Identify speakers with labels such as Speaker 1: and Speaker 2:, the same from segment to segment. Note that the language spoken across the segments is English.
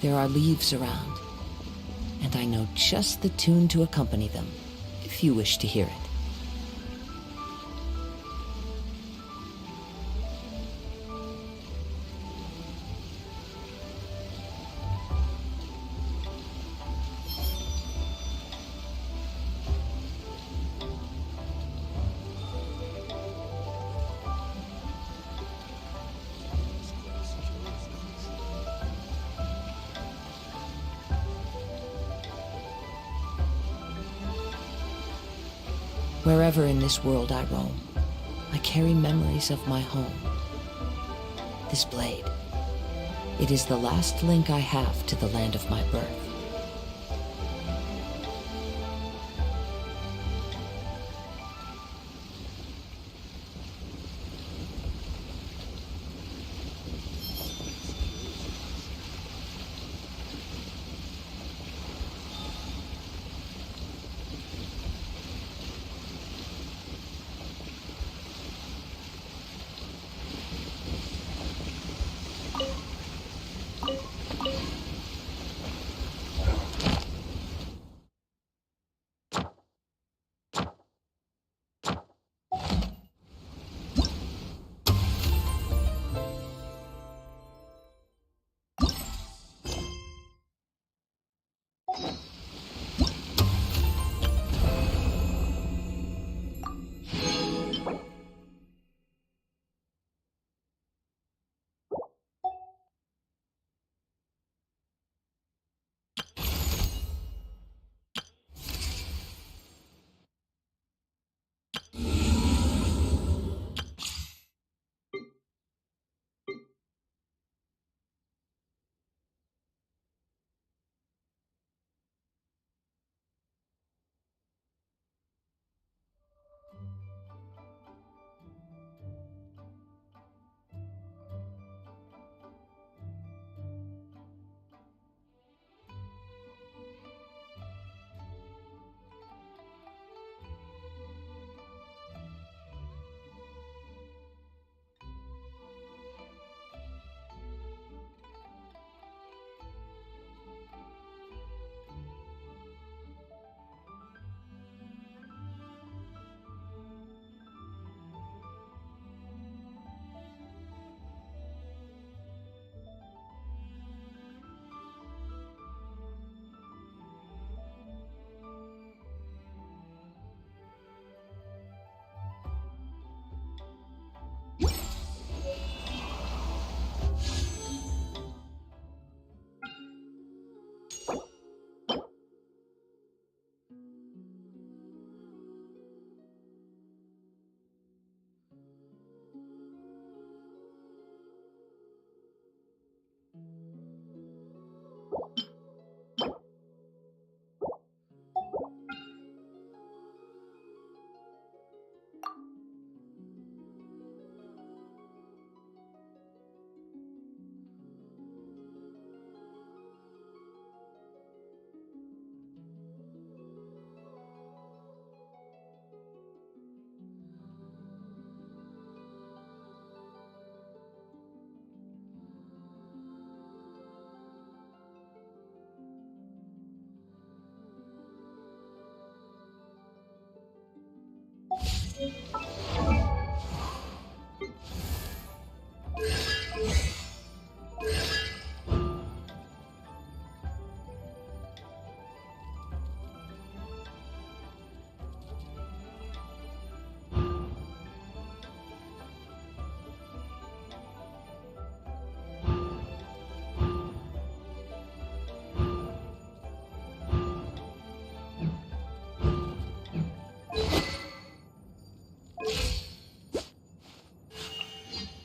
Speaker 1: There are leaves around, and I know just the tune to accompany them, if you wish to hear it. Wherever in this world I roam, I carry memories of my home. This blade, it is the last link I have to the land of my birth.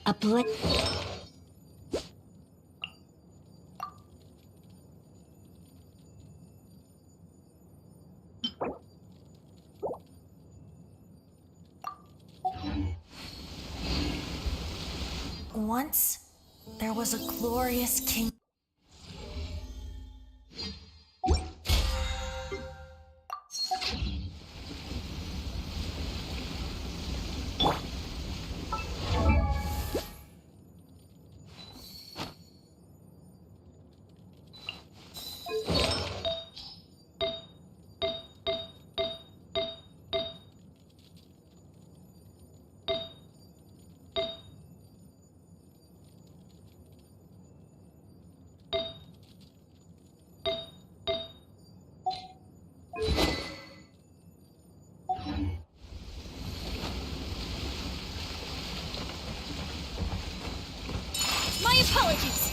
Speaker 2: A blade. Once, there was a glorious king. My apologies.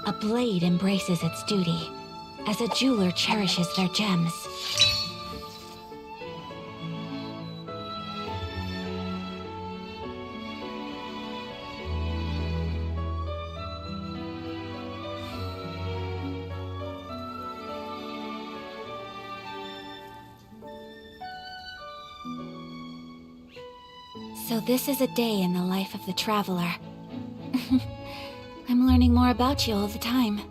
Speaker 3: A blade embraces its duty, as a jeweler cherishes their gems. So this is a day in the life of the traveler. I'm learning more about you all the time.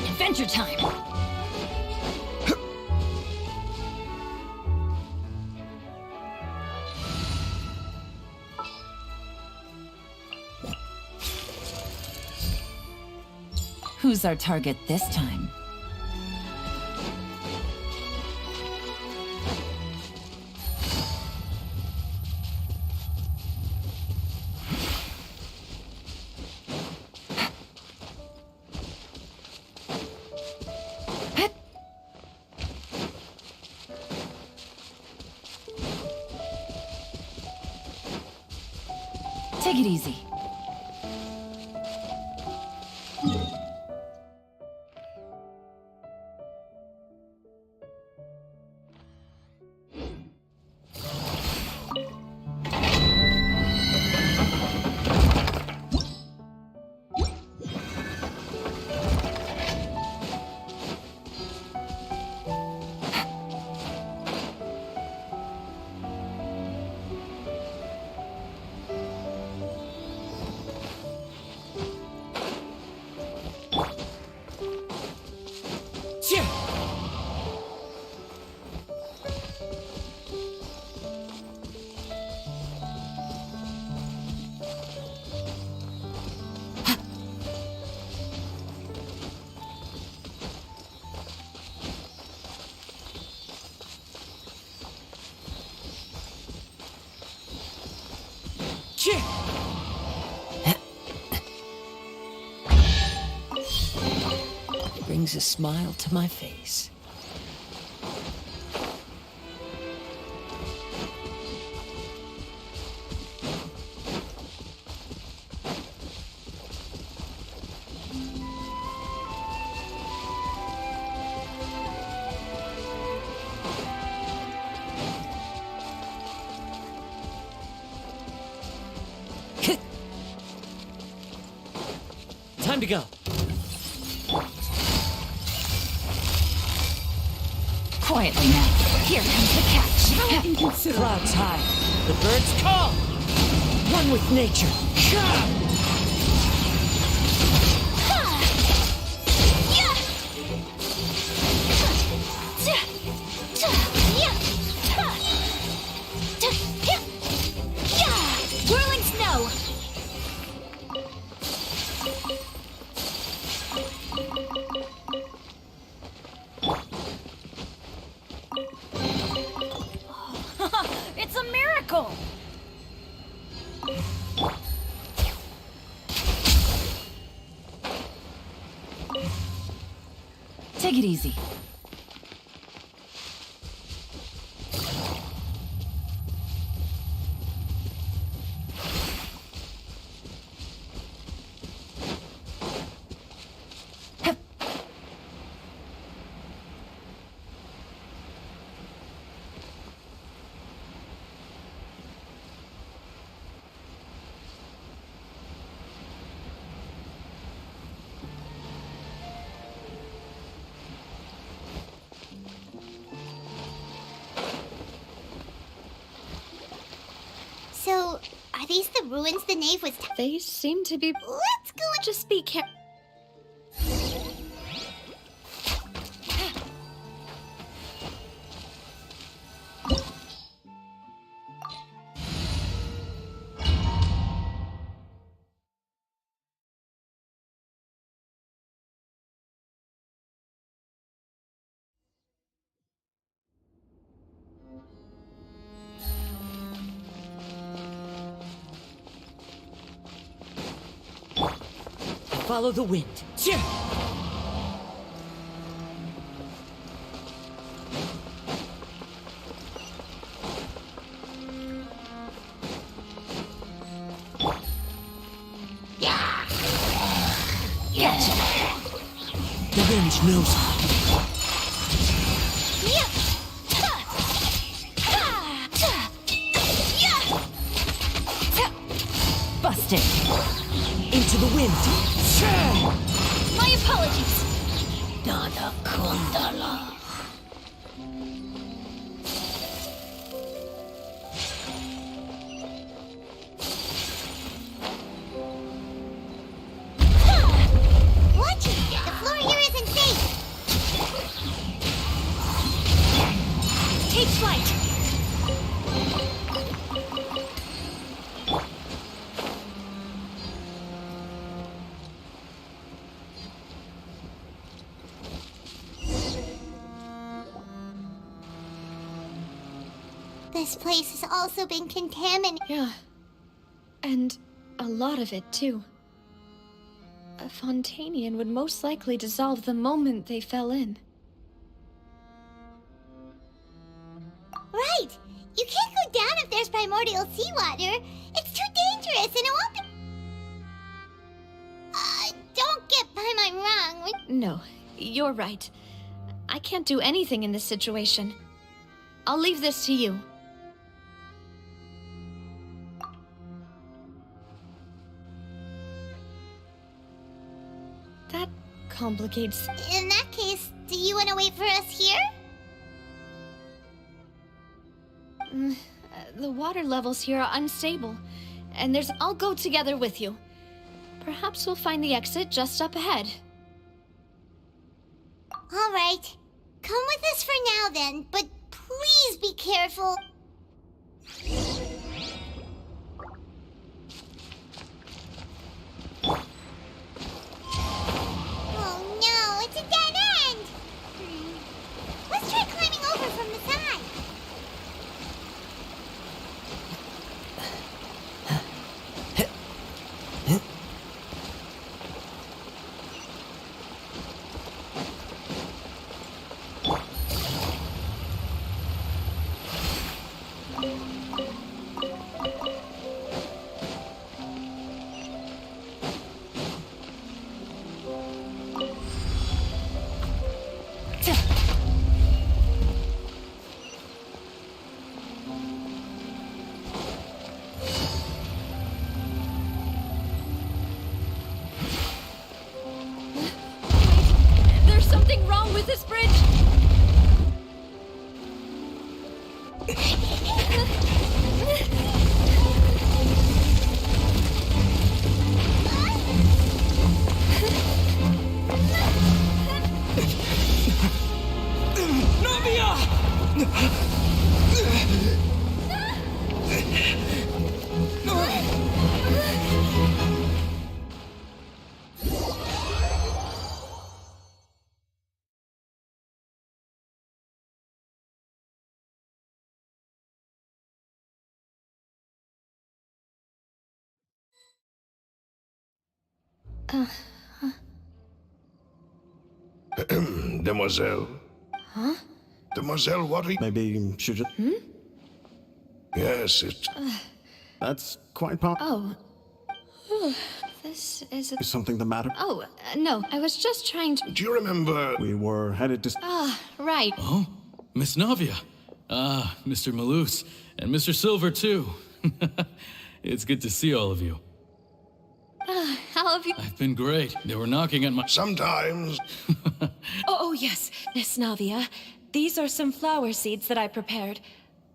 Speaker 2: Adventure time!
Speaker 4: Who's our target this time? Take it easy.
Speaker 1: Brings a smile to my face. Time to go.
Speaker 4: Quietly now. Here comes the catch.
Speaker 1: How inconsiderate. Clouds high. The birds call. One with nature.
Speaker 2: Whirling snow!
Speaker 4: go!
Speaker 2: It's a miracle!
Speaker 4: Take it easy.
Speaker 5: So, are these the ruins the knave was
Speaker 6: They seem to be.
Speaker 5: Let's go and
Speaker 6: Just be careful.
Speaker 1: Follow the wind. The wind knows me.
Speaker 4: Busted.
Speaker 1: Into the wind.
Speaker 2: My apologies!
Speaker 1: Nada Kundala.
Speaker 5: watch it! The floor here isn't safe!
Speaker 2: Take flight!
Speaker 5: This place has also been contaminated.
Speaker 6: Yeah. And a lot of it, too. A Fontanian would most likely dissolve the moment they fell in.
Speaker 5: Right! You can't go down if there's primordial seawater. It's too dangerous and it won't be... don't get by my wrong.
Speaker 6: No, you're right. I can't do anything in this situation. I'll leave this to you. That complicates...
Speaker 5: In that case, do you want to wait for us here?
Speaker 6: The water levels here are unstable, and I'll go together with you. Perhaps we'll find the exit just up ahead.
Speaker 5: All right. Come with us for now then, but please be careful. Oh no, it's a dead end! Let's try climbing over from the side.
Speaker 6: There's something wrong with this bridge!
Speaker 7: Demoiselle.
Speaker 2: Huh?
Speaker 7: Demoiselle, what are you...
Speaker 8: Maybe she just...
Speaker 7: Yes, it...
Speaker 8: That's quite possible.
Speaker 6: Oh. This is a...
Speaker 8: Is something the matter?
Speaker 6: Oh, no. I was just trying to...
Speaker 7: Do you remember...
Speaker 8: We were headed to...
Speaker 6: Ah, right.
Speaker 9: Oh, Miss Navia. Ah, Mr. Malus. And Mr. Silver, too. It's good to see all of you.
Speaker 6: How have you...
Speaker 9: I've been great. They were knocking at my...
Speaker 7: Sometimes...
Speaker 10: Oh, yes, Miss Navia. These are some flower seeds that I prepared.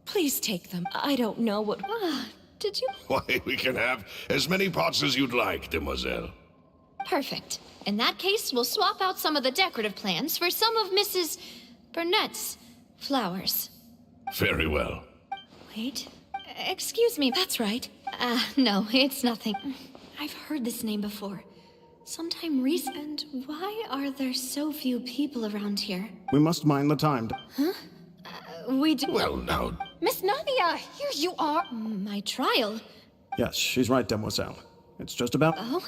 Speaker 10: Please take them. I don't know what...
Speaker 6: Did you...
Speaker 7: Why, we can have as many pots as you'd like, Demoiselle.
Speaker 6: Perfect. In that case, we'll swap out some of the decorative plants for some of Mrs. Burnett's flowers.
Speaker 7: Very well.
Speaker 6: Wait. Excuse me.
Speaker 10: That's right.
Speaker 6: No, it's nothing. I've heard this name before. Sometime recent. And why are there so few people around here?
Speaker 8: We must mind the time.
Speaker 6: We do...
Speaker 7: Well, now...
Speaker 10: Miss Navia, here you are.
Speaker 6: My trial?
Speaker 8: Yes, she's right, Demoiselle. It's just about...
Speaker 6: Oh?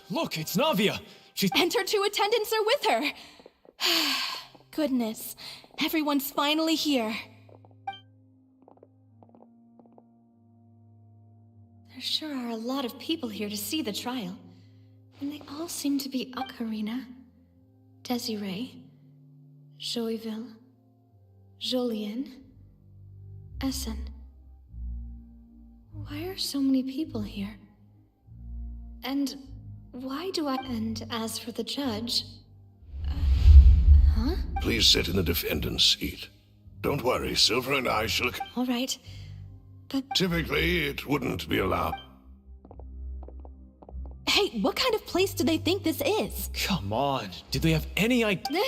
Speaker 11: Look, it's Navia!
Speaker 10: And her two attendants are with her. Goodness, everyone's finally here.
Speaker 6: There sure are a lot of people here to see the trial. And they all seem to be Ocarina, Desiree, Joyville, Jolien, Essen. Why are so many people here? And why do I... And as for the judge... huh?
Speaker 7: Please sit in the defendant's seat. Don't worry, Silver and I shall...
Speaker 6: All right. But...
Speaker 7: Typically, it wouldn't be allowed.
Speaker 10: Hey, what kind of place do they think this is?
Speaker 11: Come on, do they have any idea?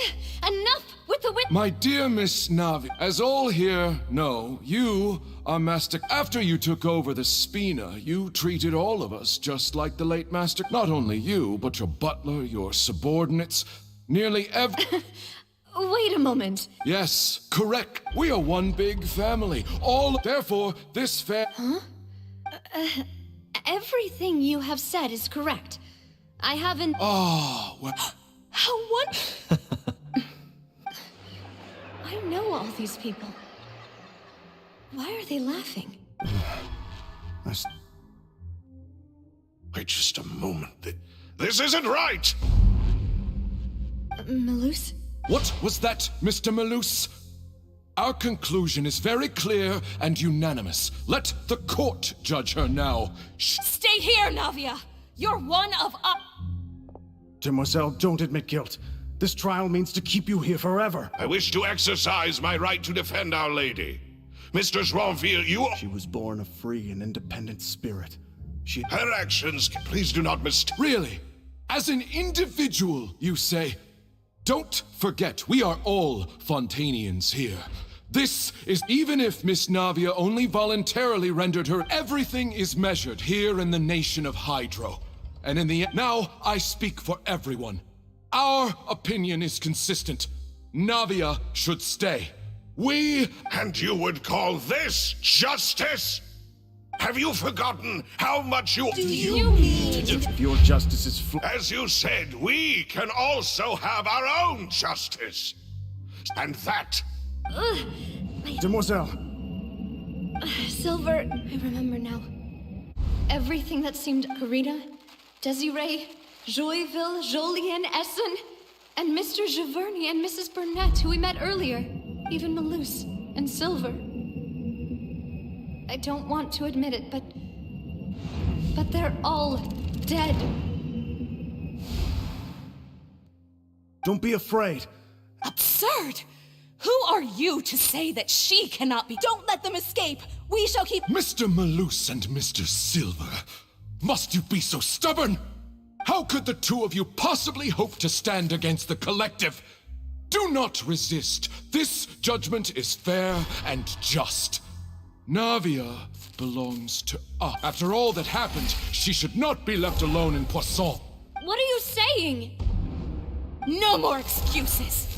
Speaker 6: Enough with the wit...
Speaker 12: My dear Miss Navi, as all here know, you are Master... After you took over the Spina, you treated all of us just like the late Master... Not only you, but your butler, your subordinates, nearly every...
Speaker 6: Wait a moment.
Speaker 12: Yes, correct. We are one big family. All... Therefore, this
Speaker 6: Huh? Everything you have said is correct. I haven't...
Speaker 12: Oh, well...
Speaker 10: How what?
Speaker 6: I know all these people. Why are they laughing?
Speaker 7: Wait just a moment. This isn't right!
Speaker 6: Malus?
Speaker 12: What was that, Mr. Malus? Our conclusion is very clear and unanimous. Let the court judge her now.
Speaker 10: Stay here, Navia! You're one of us!
Speaker 8: Demoiselle, don't admit guilt. This trial means to keep you here forever.
Speaker 7: I wish to exercise my right to defend Our Lady. Mr. Joinville, you...
Speaker 8: She was born a free and independent spirit.
Speaker 7: Her actions, please do not
Speaker 12: Really? As an individual, you say? Don't forget, we are all Fontanians here. This is... Even if Miss Navia only voluntarily rendered her... Everything is measured here in the nation of Hydro. And in the... Now, I speak for everyone. Our opinion is consistent. Navia should stay. We...
Speaker 7: And you would call this justice? Have you forgotten how much you...
Speaker 10: Do you mean...
Speaker 8: If your justice is...
Speaker 7: As you said, we can also have our own justice. And that...
Speaker 8: Demoiselle!
Speaker 6: Silver, I remember now. Everything that seemed Karina, Desiree, Joyville, Jolien, Essen, and Mr. Giverny and Mrs. Burnett, who we met earlier. Even Malus and Silver. I don't want to admit it, but they're all dead.
Speaker 8: Don't be afraid.
Speaker 10: Absurd! Who are you to say that she cannot be? Don't let them escape! We shall keep...
Speaker 12: Mr. Malus and Mr. Silver, must you be so stubborn? How could the two of you possibly hope to stand against the collective? Do not resist. This judgment is fair and just. Navia belongs to us. After all that happened, she should not be left alone in Poisson.
Speaker 6: What are you saying?
Speaker 10: No more excuses!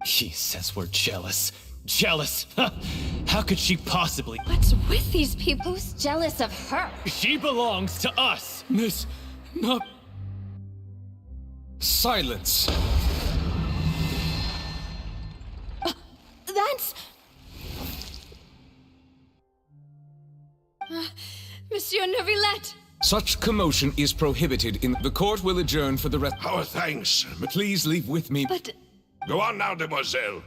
Speaker 11: She says we're jealous. Jealous? How could she possibly?
Speaker 6: What's with these people?
Speaker 4: Who's jealous of her?
Speaker 11: She belongs to us!
Speaker 9: Miss... not...
Speaker 12: Silence!
Speaker 6: That's... Monsieur Neuvillette!
Speaker 12: Such commotion is prohibited in the court will adjourn for the rest.
Speaker 7: Our thanks.
Speaker 12: Please leave with me.
Speaker 6: But...
Speaker 7: Go on now, demoiselle.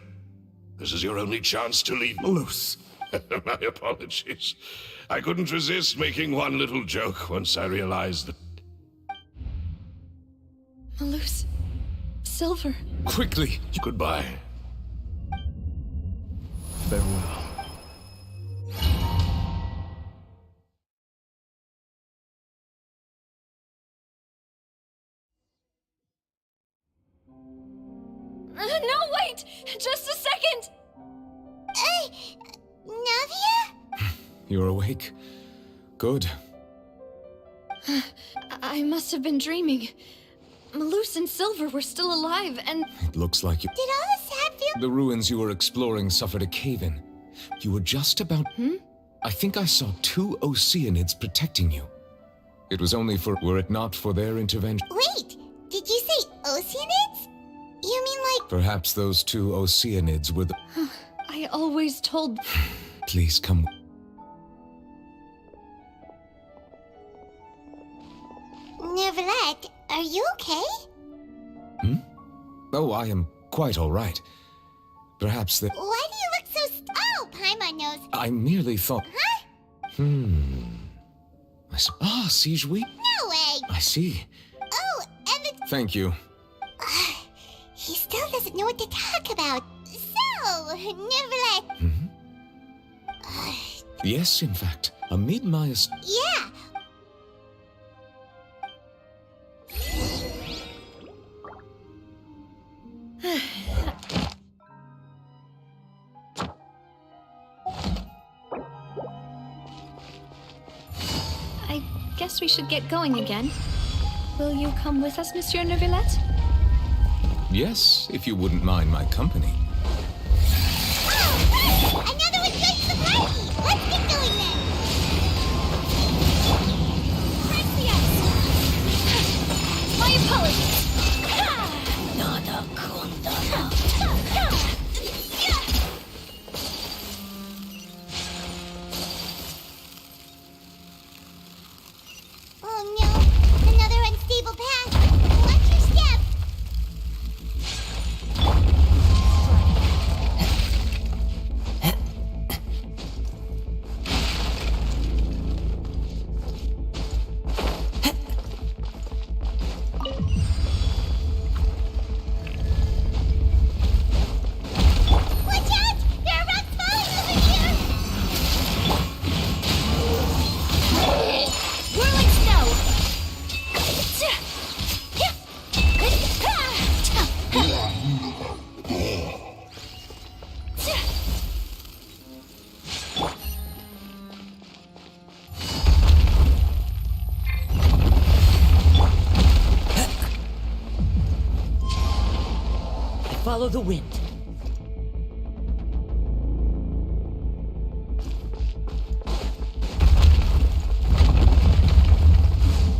Speaker 7: This is your only chance to leave.
Speaker 8: Loose.
Speaker 7: My apologies. I couldn't resist making one little joke once I realized that...
Speaker 6: Malus... Silver...
Speaker 12: Quickly.
Speaker 7: Goodbye.
Speaker 8: Farewell.
Speaker 6: No, wait! Just a second!
Speaker 5: Navia?
Speaker 12: You're awake? Good.
Speaker 6: I must have been dreaming. Malus and Silver were still alive, and...
Speaker 12: It looks like you...
Speaker 5: Did all this happen?
Speaker 12: The ruins you were exploring suffered a cave-in. You were just about... I think I saw 2 Oceanids protecting you. It was only for... Were it not for their intervention...
Speaker 5: Wait, did you say Oceanids? You mean like...
Speaker 12: Perhaps those 2 Oceanids were the...
Speaker 6: I always told...
Speaker 12: Please come...
Speaker 5: Neuvillette, are you okay?
Speaker 12: Oh, I am quite all right. Perhaps the...
Speaker 5: Why do you look so oh, Paimon knows.
Speaker 12: I merely thought...
Speaker 5: Huh?
Speaker 12: Siege Week?
Speaker 5: No way!
Speaker 12: I see.
Speaker 5: Oh, and the...
Speaker 12: Thank you.
Speaker 5: He still doesn't know what to talk about. So, Neuvillette...
Speaker 12: Yes, in fact. Amid my...
Speaker 5: Yeah.
Speaker 6: I guess we should get going again. Will you come with us, Monsieur Neuvillette?
Speaker 12: Yes, if you wouldn't mind my company.
Speaker 5: Oh, hey! Another one joins the party! Let's get going then! Press the ice!
Speaker 6: My apologies!
Speaker 5: Oh no, another unstable path. Watch your step. Watch out! There are rocks falling over here!
Speaker 4: Whirling snow!
Speaker 1: Follow the wind.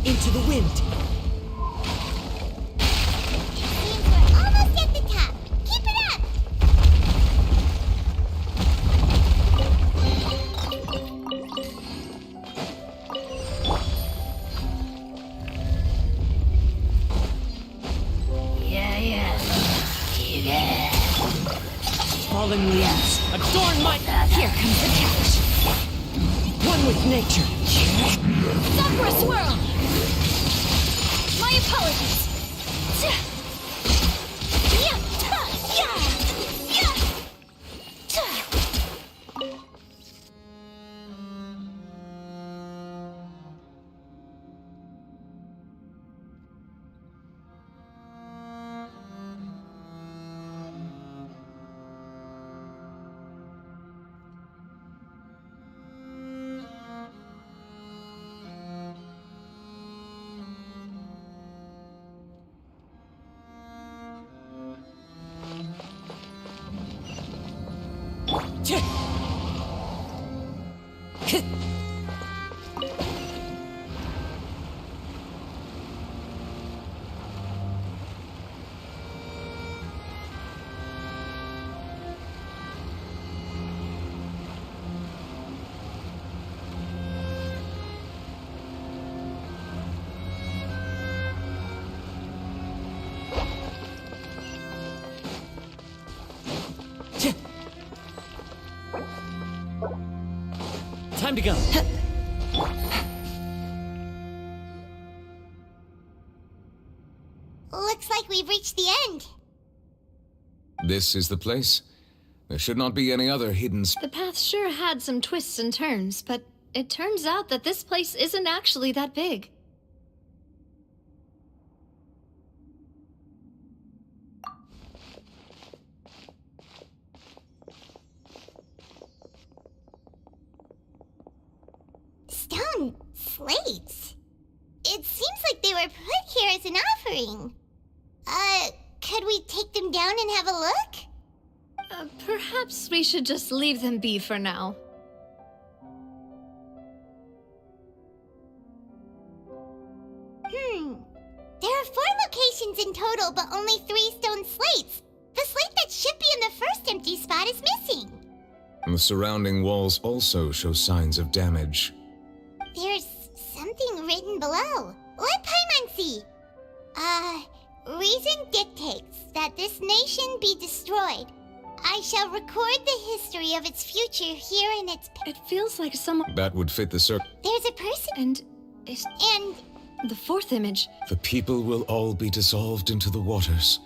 Speaker 1: Into the wind.
Speaker 5: Means we're almost at the top. Keep it up!
Speaker 1: Falling leaves.
Speaker 11: Adorn my...
Speaker 4: Here comes the catch.
Speaker 1: One with nature.
Speaker 6: Stop for a swirl! My apologies!
Speaker 11: Time to go.
Speaker 5: Looks like we've reached the end.
Speaker 12: This is the place. There should not be any other hidden
Speaker 6: The path sure had some twists and turns, but it turns out that this place isn't actually that big.
Speaker 5: Stone slates. It seems like they were put here as an offering. Could we take them down and have a look?
Speaker 6: Perhaps we should just leave them be for now.
Speaker 5: There are 4 locations in total, but only 3 stone slates. The slate that should be in the first empty spot is missing.
Speaker 12: The surrounding walls also show signs of damage.
Speaker 5: There's something written below. Let Paimon see. Reason dictates that this nation be destroyed. I shall record the history of its future here in its...
Speaker 6: It feels like someone...
Speaker 12: That would fit the circle.
Speaker 5: There's a person...
Speaker 6: And the 4th image.
Speaker 12: The people will all be dissolved into the waters.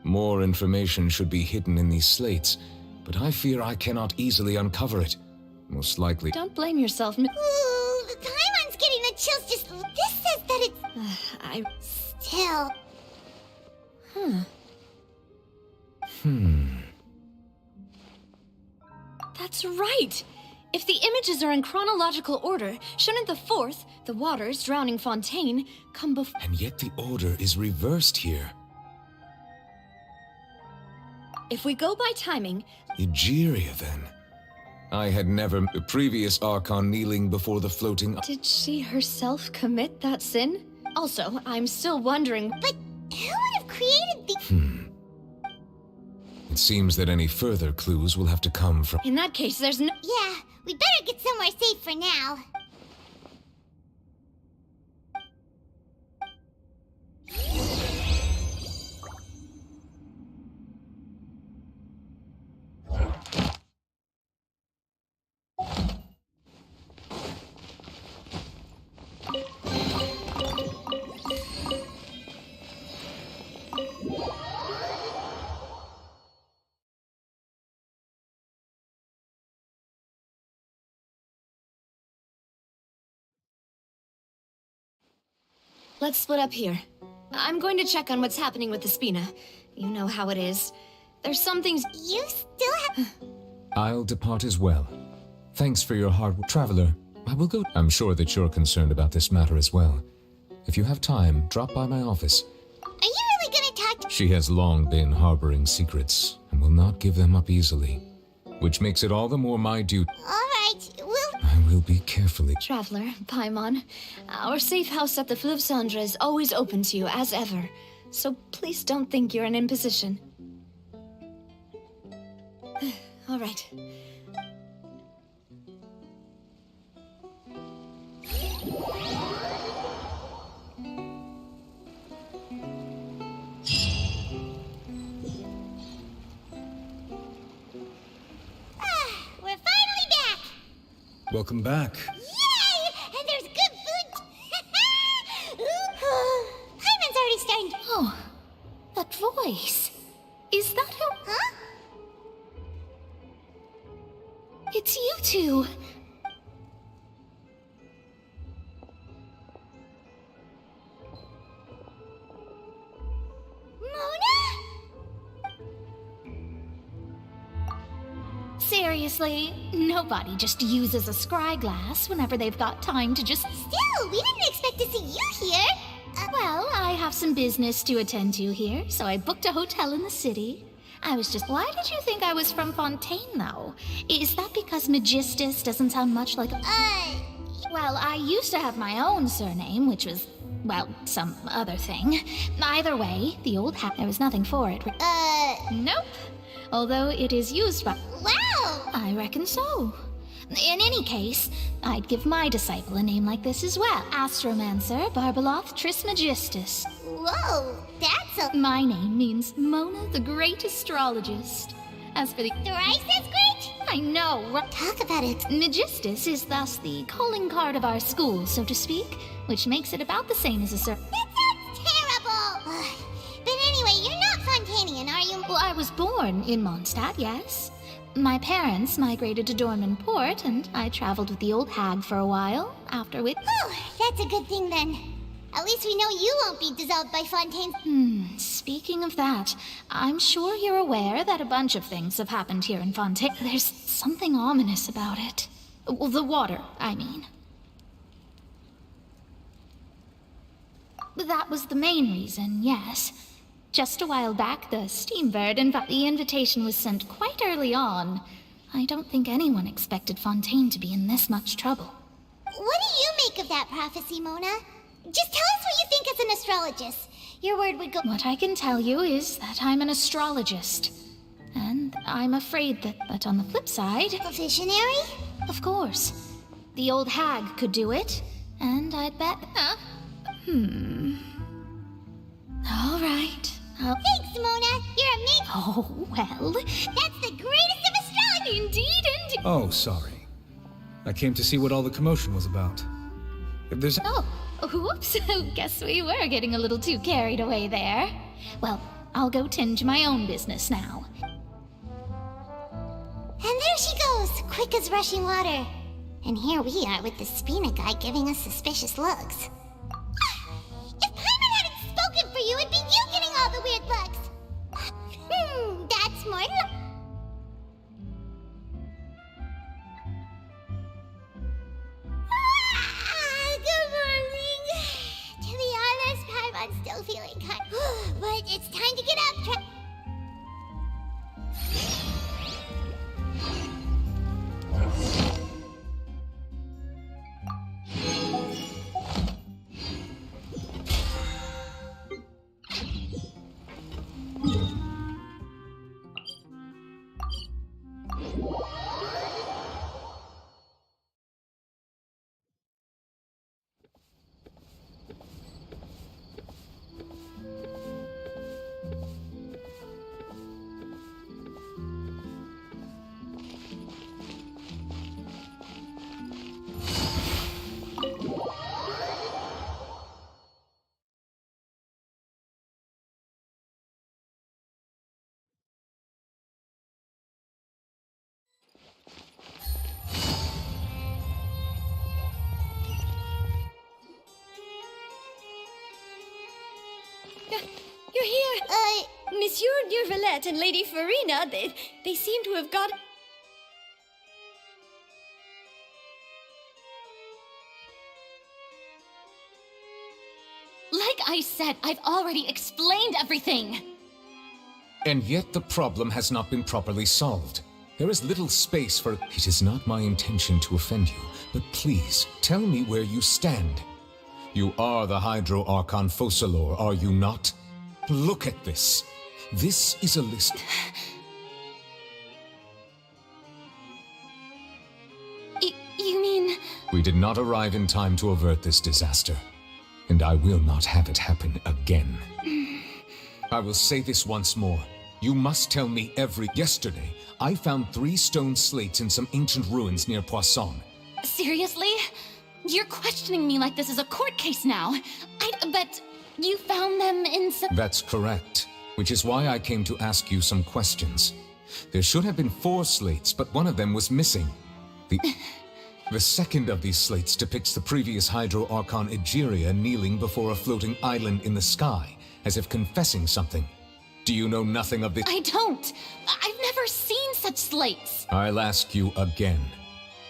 Speaker 12: More information should be hidden in these slates, but I fear I cannot easily uncover it. Most likely...
Speaker 6: Don't blame yourself.
Speaker 5: Ooh, Paimon's getting the chills just... This says that it's... Still...
Speaker 6: That's right! If the images are in chronological order, shouldn't the 4th, the waters drowning Fontaine, come before...
Speaker 12: And yet the order is reversed here.
Speaker 6: If we go by timing...
Speaker 12: Egeria, then. I had never... The previous Archon kneeling before the floating...
Speaker 6: Did she herself commit that sin? Also, I'm still wondering...
Speaker 5: But who would have created the...
Speaker 12: It seems that any further clues will have to come from...
Speaker 6: In that case, there's no...
Speaker 5: Yeah, we better get somewhere safe for now.
Speaker 6: Let's split up here. I'm going to check on what's happening with the Spina. You know how it is. There's some things...
Speaker 5: You still have...
Speaker 13: I'll depart as well. Thanks for your hard work. Traveler, I will go... I'm sure that you're concerned about this matter as well. If you have time, drop by my office.
Speaker 5: Are you really gonna talk...
Speaker 13: She has long been harboring secrets, and will not give them up easily. Which makes it all the more my duty...
Speaker 5: Alright,
Speaker 13: I will be carefully...
Speaker 6: Traveler, Paimon, our safe house at the Fleuve Cendre is always open to you, as ever. So please don't think you're an imposition. All right.
Speaker 5: We're finally back!
Speaker 8: Welcome back.
Speaker 5: Yay! And there's good food! Paimon's already starting to...
Speaker 3: Oh, that voice. Is that who?
Speaker 5: Huh?
Speaker 3: It's you two.
Speaker 4: Seriously, nobody just uses a scry glass whenever they've got time to just...
Speaker 5: Still, we didn't expect to see you here.
Speaker 4: Well, I have some business to attend to here, so I booked a hotel in the city. I was just... Why did you think I was from Fontaine, though? Is that because Magistus doesn't sound much like... Well, I used to have my own surname, which was, well, some other thing. Either way, the old hat, there was nothing for it. Nope. Although it is used by...
Speaker 5: Wow!
Speaker 4: I reckon so. In any case, I'd give my disciple a name like this as well. Astromancer Barbeloth Trismegistus.
Speaker 5: Whoa, that's a...
Speaker 4: My name means Mona the Great Astrologist. As for the...
Speaker 5: Thrice as great?
Speaker 4: I know.
Speaker 5: Talk about it.
Speaker 4: Magistus is thus the calling card of our school, so to speak, which makes it about the same as a
Speaker 5: That sounds terrible! But anyway, you're not Fontanian, are you?
Speaker 4: Well, I was born in Mondstadt, yes. My parents migrated to Dorman Port, and I traveled with the old hag for a while, after which...
Speaker 5: Oh, that's a good thing then. At least we know you won't be dissolved by Fontaine.
Speaker 4: Speaking of that, I'm sure you're aware that a bunch of things have happened here in Fontaine. There's something ominous about it. Well, the water, I mean. That was the main reason, yes. Just a while back, the Steambird the invitation was sent quite early on. I don't think anyone expected Fontaine to be in this much trouble.
Speaker 5: What do you make of that prophecy, Mona? Just tell us what you think as an astrologist. Your word would go...
Speaker 4: What I can tell you is that I'm an astrologist. And I'm afraid that, but on the flip side...
Speaker 5: A visionary?
Speaker 4: Of course. The old hag could do it, and I'd bet... All right.
Speaker 5: Thanks, Mona. You're amazing.
Speaker 4: Oh, well...
Speaker 5: That's the greatest of astrology!
Speaker 4: Indeed.
Speaker 14: Oh, sorry. I came to see what all the commotion was about. If there's...
Speaker 4: Oh, whoops. Guess we were getting a little too carried away there. Well, I'll go tend to my own business now.
Speaker 5: And there she goes, quick as rushing water. And here we are with the Spina guy giving us suspicious looks. If Paimon hadn't spoken for you, it'd be you getting all the weird looks. That's more Good morning. To be honest, Paimon's still feeling kind but it's time to get up.
Speaker 10: You're here! Monsieur Durvalette and Lady Farina, they seem to have got...
Speaker 4: Like I said, I've already explained everything.
Speaker 13: And yet the problem has not been properly solved. There is little space for... It is not my intention to offend you, but please, tell me where you stand. You are the Hydro Archon Focalor, are you not? Look at this. This is a list...
Speaker 4: You mean...
Speaker 13: We did not arrive in time to avert this disaster, and I will not have it happen again. I will say this once more. You must tell me Yesterday, I found 3 stone slates in some ancient ruins near Poisson.
Speaker 4: Seriously? You're questioning me like this is a court case now. But you found them in some...
Speaker 13: That's correct, which is why I came to ask you some questions. There should have been 4 slates, but one of them was missing. The second of these slates depicts the previous Hydro Archon Egeria kneeling before a floating island in the sky, as if confessing something. Do you know nothing of this?
Speaker 4: I don't. I've never seen such slates.
Speaker 13: I'll ask you again.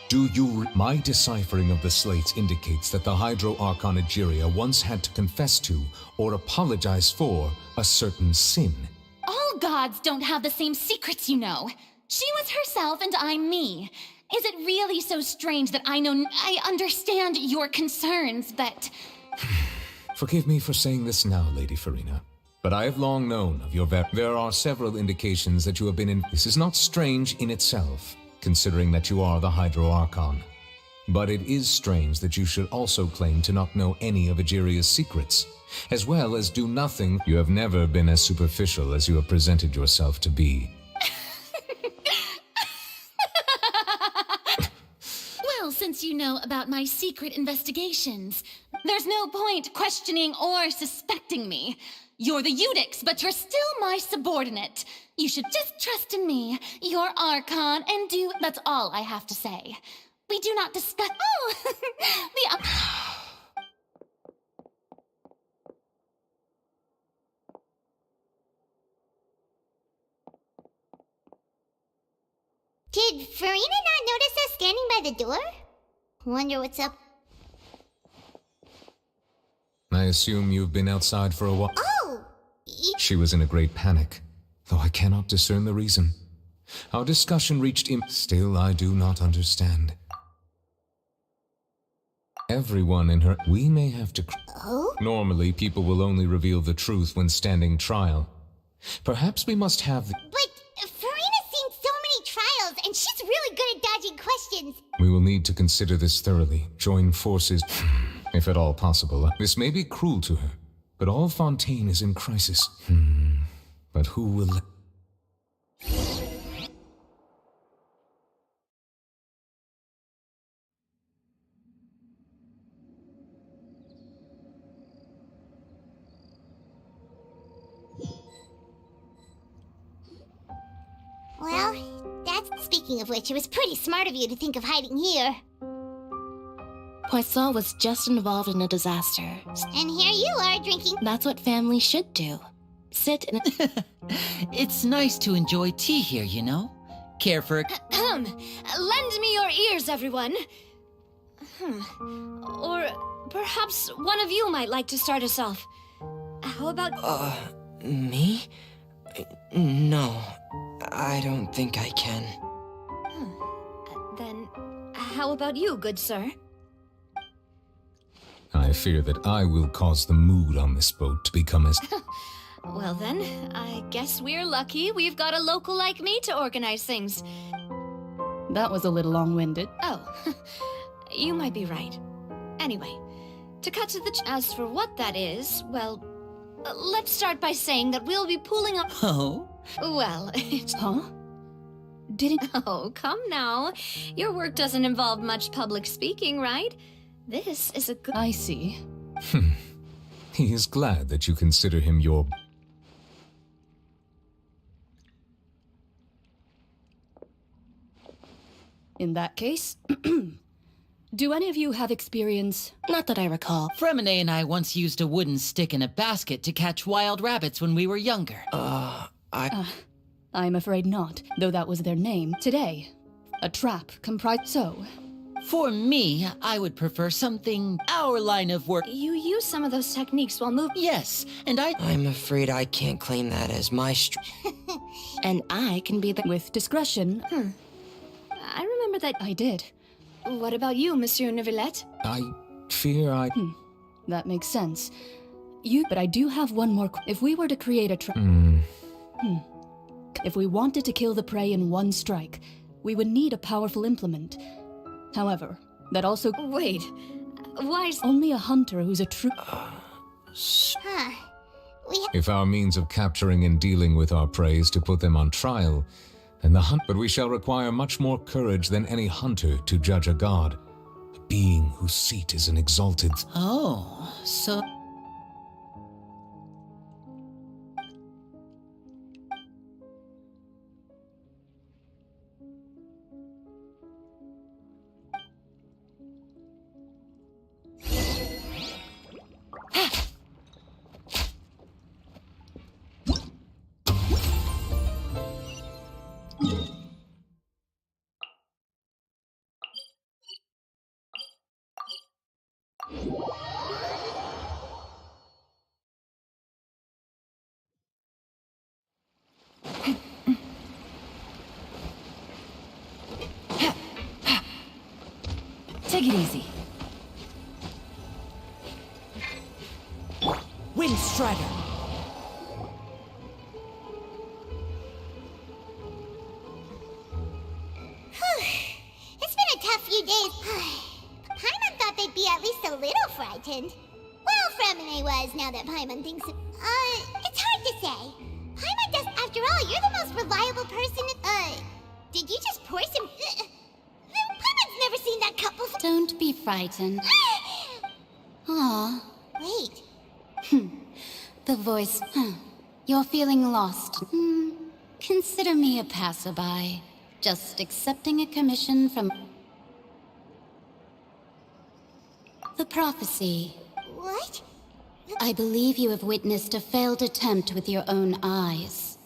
Speaker 13: Do you... My deciphering of the slates indicates that the Hydro Archon Egeria once had to confess to, or apologize for, a certain sin.
Speaker 4: All gods don't have the same secrets, you know. She was herself and I'm me. Is it really so strange that I understand your concerns, but...
Speaker 13: Forgive me for saying this now, Lady Farina, but I have long known of your There are several indications that you have been in... This is not strange in itself, considering that you are the Hydro Archon. But it is strange that you should also claim to not know any of Egeria's secrets, as well as do nothing. You have never been as superficial as you have presented yourself to be.
Speaker 4: Well, since you know about my secret investigations, there's no point questioning or suspecting me. You're the Eudix, but you're still my subordinate. You should just trust in me, your Archon, and do... That's all I have to say. We do not discuss... Oh!
Speaker 5: Did Farina not notice us standing by the door? Wonder what's up.
Speaker 13: I assume you've been outside for a while.
Speaker 5: Oh!
Speaker 13: She was in a great panic, though I cannot discern the reason. Our discussion reached him. Still, I do not understand. Everyone in her... We may have to...
Speaker 5: Oh?
Speaker 13: Normally, people will only reveal the truth when standing trial. Perhaps we must have...
Speaker 5: But Farina's seen so many trials, and she's really good at dodging questions.
Speaker 13: We will need to consider this thoroughly. Join forces, if at all possible. This may be cruel to her, but all Fontaine is in crisis. But who will...
Speaker 5: Well, that's... Speaking of which, it was pretty smart of you to think of hiding here.
Speaker 15: Poisson was just involved in a disaster.
Speaker 5: And here you are, drinking...
Speaker 15: That's what family should do. Sit in a...
Speaker 16: It's nice to enjoy tea here, you know? Care for a...
Speaker 6: Lend me your ears, everyone. Or perhaps one of you might like to start us off. How about...
Speaker 17: Me? No, I don't think I can.
Speaker 6: Then, how about you, good sir?
Speaker 13: I fear that I will cause the mood on this boat to become as...
Speaker 6: Well then, I guess we're lucky we've got a local like me to organize things.
Speaker 18: That was a little long-winded.
Speaker 6: Oh, you might be right. Anyway, to cut to the... As for what that is, well... let's start by saying that we'll be pulling up...
Speaker 16: Oh?
Speaker 6: Well, it's...
Speaker 18: Huh? Didn't...
Speaker 6: Oh, come now. Your work doesn't involve much public speaking, right? This is a good...
Speaker 18: I see.
Speaker 13: He is glad that you consider him your...
Speaker 18: In that case, do any of you have experience?
Speaker 15: Not that I recall.
Speaker 16: Fremine and I once used a wooden stick in a basket to catch wild rabbits when we were younger.
Speaker 18: I'm afraid not, though that was their name. Today, a trap comprised... So...
Speaker 16: For me, I would prefer something our line of work.
Speaker 6: You use some of those techniques while moving.
Speaker 16: Yes, and
Speaker 17: I'm afraid I can't claim that as my
Speaker 15: And I can be the...
Speaker 18: With discretion...
Speaker 6: I remember that...
Speaker 18: I did.
Speaker 6: What about you, Monsieur Neuvillette?
Speaker 13: I fear I...
Speaker 18: That makes sense. But I do have one more... If we were to create a trap... If we wanted to kill the prey in one strike, we would need a powerful implement. However, that also...
Speaker 6: Wait, why is...
Speaker 18: Only a hunter who's a true...
Speaker 13: If our means of capturing and dealing with our prey is to put them on trial, then the hunt... But we shall require much more courage than any hunter to judge a god. A being whose seat is an exalted...
Speaker 16: Oh, so...
Speaker 18: Take it easy.
Speaker 1: Wind Strider.
Speaker 5: It's been a tough few days. Paimon thought they'd be at least a little frightened. Well, Fremine was, now that Paimon thinks it. It's hard to say. Paimon does, after all, you're the most reliable person. Did you just pour some. Paimon's never seen that couple.
Speaker 3: Don't be frightened. Aw.
Speaker 5: Wait.
Speaker 3: The voice. You're feeling lost. Consider me a passerby. Just accepting a commission from the prophecy.
Speaker 5: What?
Speaker 3: I believe you have witnessed a failed attempt with your own eyes.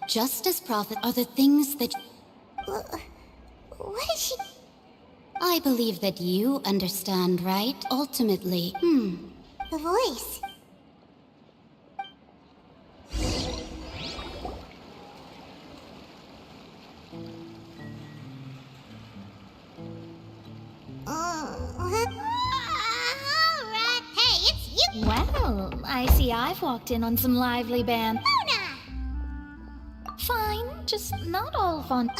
Speaker 3: Just as prophet are the things that...
Speaker 5: What is she...
Speaker 3: I believe that you understand, right? Ultimately.
Speaker 5: The voice. Alright. Hey, it's you!
Speaker 4: Well, I see I've walked in on some lively band.
Speaker 5: Mona!
Speaker 4: Fine, just not all fun.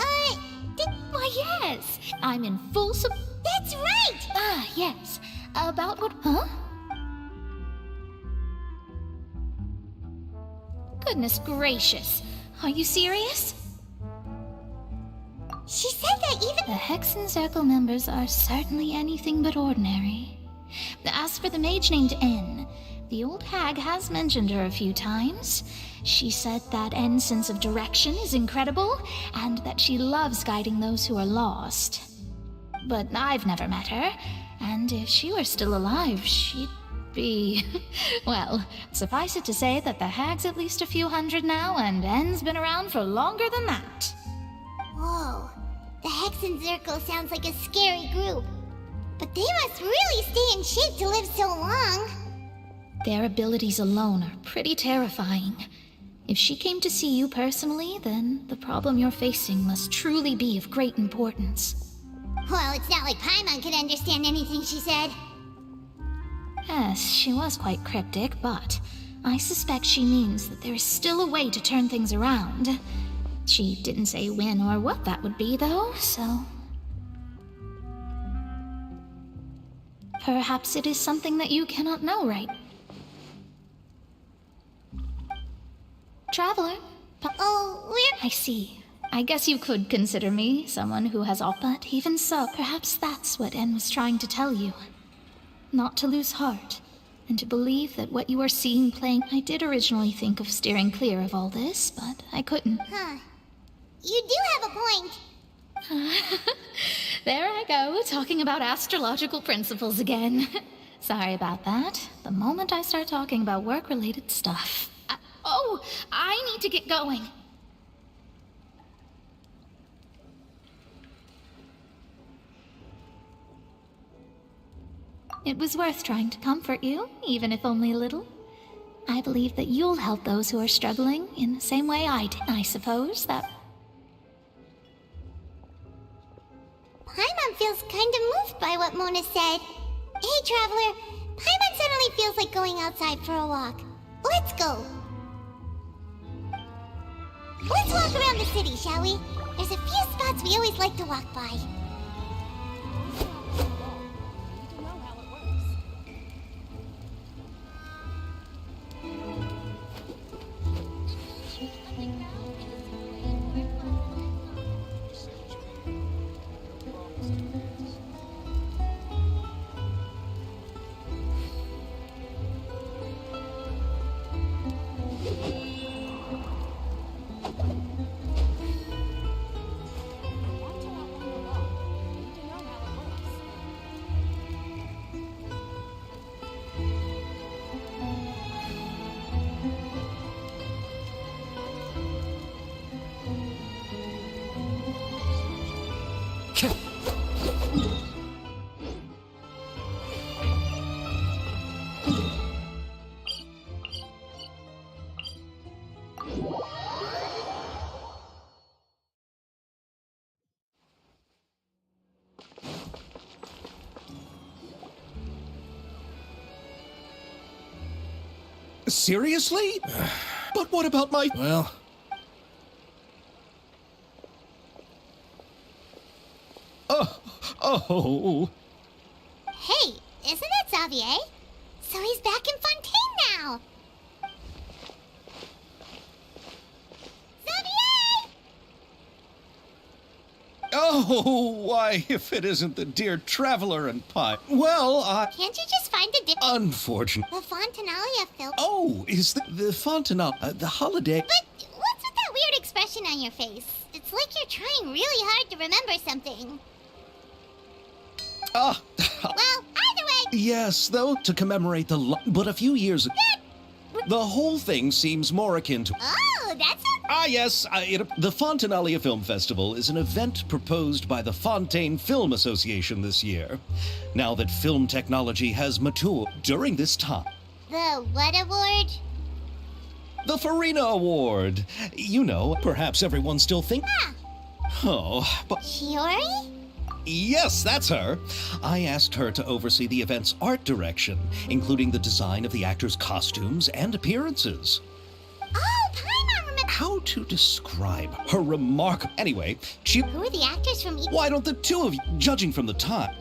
Speaker 4: Why, yes. I'm in full
Speaker 5: That's right!
Speaker 4: Yes. About what... Huh? Goodness gracious. Are you serious?
Speaker 5: She said that even...
Speaker 4: The Hexen Circle members are certainly anything but ordinary. As for the mage named N, the old hag has mentioned her a few times. She said that N's sense of direction is incredible, and that she loves guiding those who are lost. But I've never met her, and if she were still alive, she'd be... Well, suffice it to say that the hag's at least a few hundred now, and N's been around for longer than that.
Speaker 5: Whoa. The Hexen Circle sounds like a scary group. But they must really stay in shape to live so long.
Speaker 4: Their abilities alone are pretty terrifying. If she came to see you personally, then the problem you're facing must truly be of great importance.
Speaker 5: Well, it's not like Paimon could understand anything she said.
Speaker 4: Yes, she was quite cryptic, but I suspect she means that there is still a way to turn things around. She didn't say when or what that would be, though, so... Perhaps it is something that you cannot know, right? Traveler? I see. I guess you could consider me someone who has all... But even so, perhaps that's what N was trying to tell you. Not to lose heart, and to believe that what you are seeing playing... I did originally think of steering clear of all this, but I couldn't.
Speaker 5: You do have a point.
Speaker 4: There I go, talking about astrological principles again. Sorry about that. The moment I start talking about work-related stuff... I need to get going. It was worth trying to comfort you, even if only a little. I believe that you'll help those who are struggling in the same way I did. I suppose that...
Speaker 5: Paimon feels kind of moved by what Mona said. Hey, Traveler. Paimon suddenly feels like going outside for a walk. Let's go. Let's walk around the city, shall we? There's a few spots we always like to walk by.
Speaker 19: Seriously? But what about my...
Speaker 14: Well...
Speaker 19: Oh...
Speaker 5: Hey, isn't it Xavier? So he's back in Fontaine now! Xavier!
Speaker 19: Oh, why, if it isn't the dear traveler and pie. Well,
Speaker 5: Can't you just find a different...
Speaker 19: Unfortunate.
Speaker 5: The Fontanalia film...
Speaker 19: Oh, is the Fontanalia, the holiday...
Speaker 5: But what's with that weird expression on your face? It's like you're trying really hard to remember something.
Speaker 19: Ah...
Speaker 5: Well, either way...
Speaker 19: Yes, though, to commemorate but a few years ago... The whole thing seems more akin to...
Speaker 5: Oh, that's a...
Speaker 19: Yes, the Fontanalia Film Festival is an event proposed by the Fontaine Film Association this year. Now that film technology has matured during this time...
Speaker 5: The what award?
Speaker 19: The Farina Award. You know, perhaps everyone still thinks...
Speaker 5: Ah.
Speaker 19: Oh, but...
Speaker 5: Shiori?
Speaker 19: Yes, that's her. I asked her to oversee the event's art direction, including the design of the actors' costumes and appearances.
Speaker 5: Oh, Paimon remember...
Speaker 19: How to describe her remarkable... Anyway, she...
Speaker 5: Who are the actors from...
Speaker 19: Why don't the two of you, judging from the time...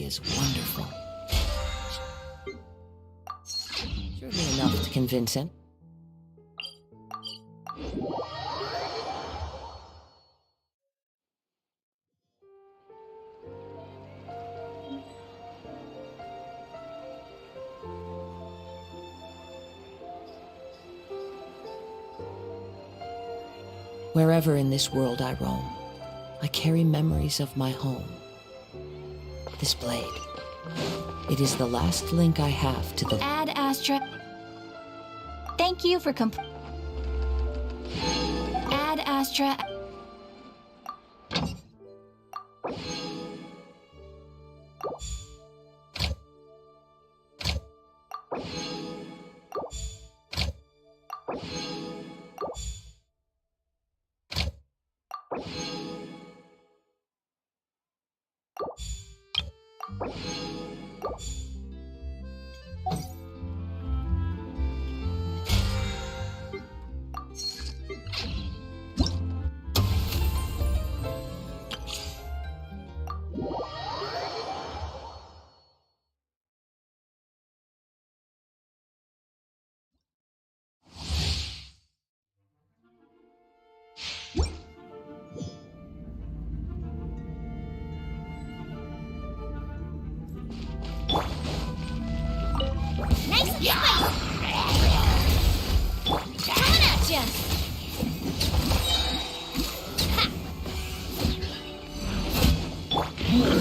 Speaker 1: Is wonderful. Surely enough to convince him. Wherever in this world I roam, I carry memories of my home. This blade. It is the last link I have to the...
Speaker 4: Ad Astra. Thank you for Ad Astra.
Speaker 5: Nice
Speaker 4: Yeah! Coming at ya!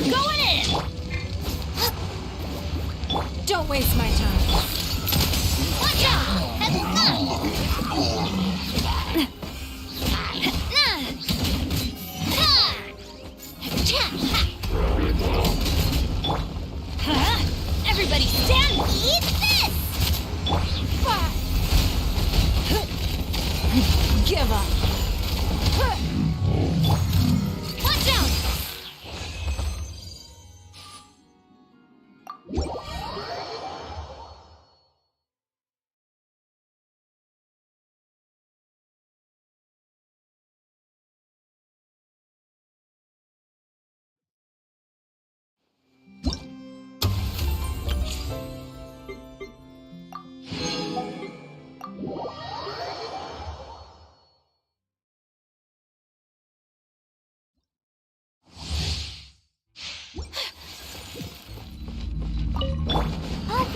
Speaker 4: Going in!
Speaker 10: Don't waste my time.
Speaker 5: Watch out! Heavy
Speaker 4: Everybody stand!
Speaker 5: Eat this!
Speaker 10: Give up.
Speaker 4: Watch out!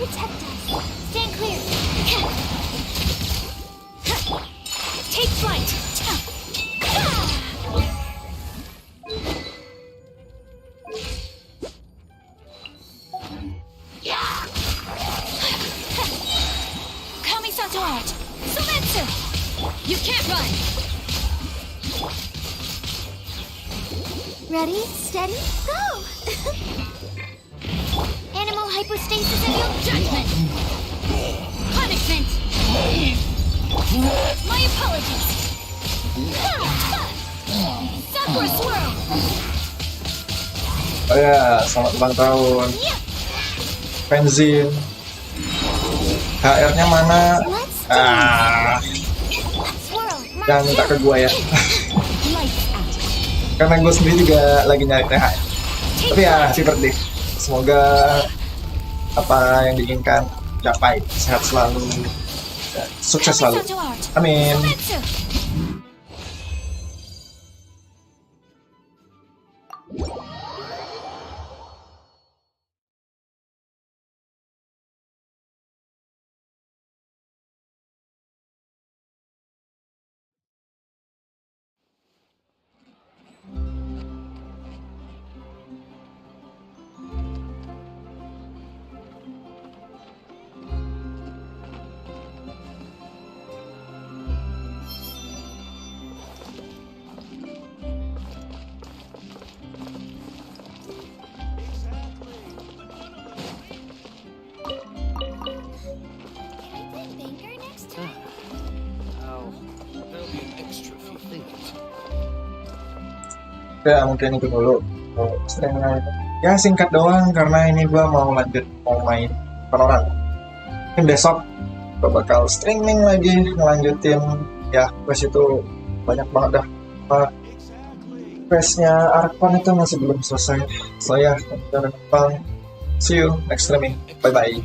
Speaker 5: protect us. Stand clear.
Speaker 6: Take flight.
Speaker 3: Kami-santo art. Sumetsu. You can't run.
Speaker 5: Ready, steady, go! Animal hypostasis and your
Speaker 3: Judgment. Punishment. My apologies. Sakura swirl.
Speaker 20: Oh ya, selamat ulang tahun. Benzin. HR-nya mana? Jangan minta ke gua ya. Karena gue sendiri juga lagi nyari THR. Tapi ya, happy birthday. Semoga apa yang diinginkan capai. Sehat selalu. Sukses selalu. Amin. Ya mungkin itu dulu. Ya singkat doang karena ini gua mau main Valorant. Mungkin besok gua bakal streaming lagi ngelanjutin ya quest itu banyak banget dah. Questnya Arkon itu masih belum selesai. So ya, see you next streaming. Bye bye.